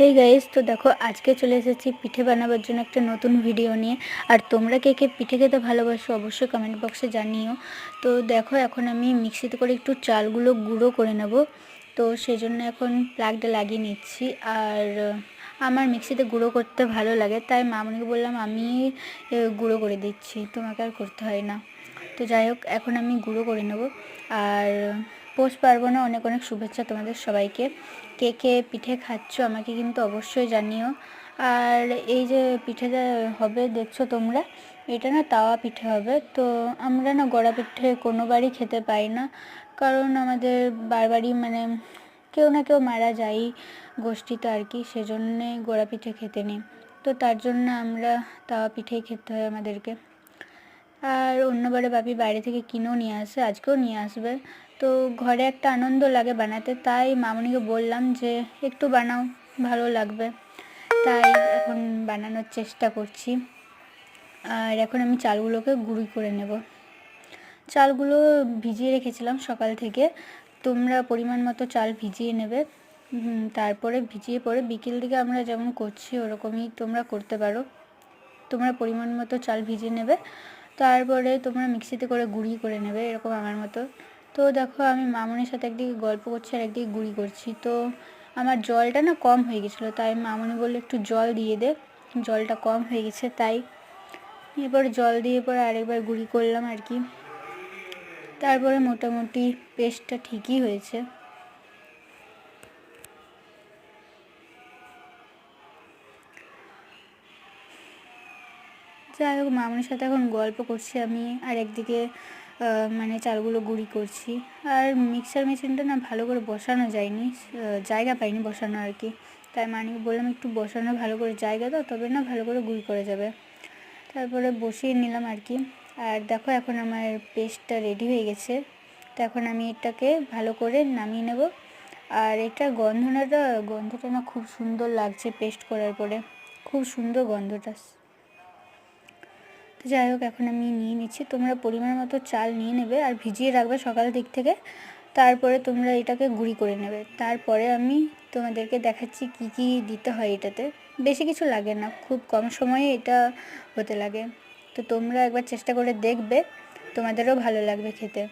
Hey guys, তো দেখো আজকে চলে এসেছি পিঠে বানাবার জন্য একটা নতুন ভিডিও নিয়ে। আর তোমরা কে কে পিঠে খেতে ভালোবাসো অবশ্যই কমেন্ট বক্সে জানিও। তো দেখো এখন আমি মিক্সিতে করে একটু চালগুলো গুঁড়ো করে নেব। তো সেজন্য এখন প্লাগটা লাগিয়ে নিচ্ছি। আর আমার মিক্সিতে গুঁড়ো করতে ভালো লাগে, তাই মামনিকে বললাম আমি গুঁড়ো করে দিচ্ছি, তোমাকে আর করতে হয় না। তো যাই হোক, এখন আমি গুঁড়ো করে নেব। আর পৌষ পার্বণে অনেক অনেক শুভেচ্ছা তোমাদের সবাইকে। কে কে পিঠে খাচ্ছ আমাকে কিন্তু অবশ্যই জানিও। আর এই যে পিঠেটা হবে দেখছো তোমরা, এটা না তাওয়া পিঠে হবে। তো আমরা না গড়া পিঠে কোনোবারই খেতে পাই না, কারণ আমাদের বারবারই মানে কেউ না কেউ মারা যায় গোষ্ঠীতে আর কি, সেজন্যে গড়া পিঠে খেতে নেই। তো তার জন্য আমরা তাওয়া পিঠেই খেতে হয় আমাদেরকে। আর অন্যবারে বাপি বাইরে থেকে কিনেও নিয়ে আসে, আজকেও নিয়ে আসবে। তো ঘরে একটা আনন্দ লাগে বানাতে, তাই মামনিকে বললাম যে একটু বানাও, ভালো লাগবে। তাই এখন বানানোর চেষ্টা করছি। আর এখন আমি চালগুলোকে গুঁড়ি করে নেব। চালগুলো ভিজিয়ে রেখেছিলাম সকাল থেকে, তোমরা পরিমাণ মতো চাল ভিজিয়ে নেবে। তারপরে ভিজিয়ে পরে বিকেল দিকে আমরা যেমন করছি ওরকমই তোমরা করতে পারো। তোমরা পরিমাণ মতো চাল ভিজিয়ে নেবে, তারপরে তোমরা মিক্সিতে করে গুঁড়ি করে নেবে এরকম আমার মতো। তো দেখো আমি মামনির সাথে একদিকে গল্প করছি আর একদিকে গুঁড়ি করছি। তো আমার জলটা না কম হয়ে গেছিলো, তাই মামনি বললো একটু জল দিয়ে দে, জলটা কম হয়ে গেছে। তাই এরপর জল দিয়ে পরে আরেকবার গুঁড়ি করলাম আর কি। তারপরে মোটামুটি পেস্টটা ঠিকই হয়েছে। যাই হোক, মামনির সাথে এখন গল্প করছি আমি, আর একদিকে মানে চালগুলো গুঁড়ি করছি। আর মিক্সার মেশিনটা না ভালো করে বসানো যায়নি, জায়গা পাইনি বসানো আর কি। তাই মানিকে বললাম একটু বসানো ভালো করে জায়গা দাও, তবে না ভালো করে গুঁড়ি করা যাবে। তারপরে বসিয়ে নিলাম আর কি। আর দেখো এখন আমার পেস্টটা রেডি হয়ে গেছে। তো এখন আমি এটাকে ভালো করে নামিয়ে নেব। আর এটা গন্ধটা না খুব সুন্দর লাগছে পেস্ট করার পরে, খুব সুন্দর গন্ধটা। তো যাই হোক, এখন আমি নিয়ে নিচ্ছি। তোমরা পরিমাণ মতো চাল নিয়ে নেবে আর ভিজিয়ে রাখবে সকাল দিক থেকে। তারপরে তোমরা এটাকে গুঁড়ি করে নেবে। তারপরে আমি তোমাদেরকে দেখাচ্ছি কি কি দিতে হয় এটাতে। বেশি কিছু লাগে না, খুব কম সময়ে এটা হতে লাগে। তো তোমরা একবার চেষ্টা করে দেখবে, তোমাদেরও ভালো লাগবে খেতে।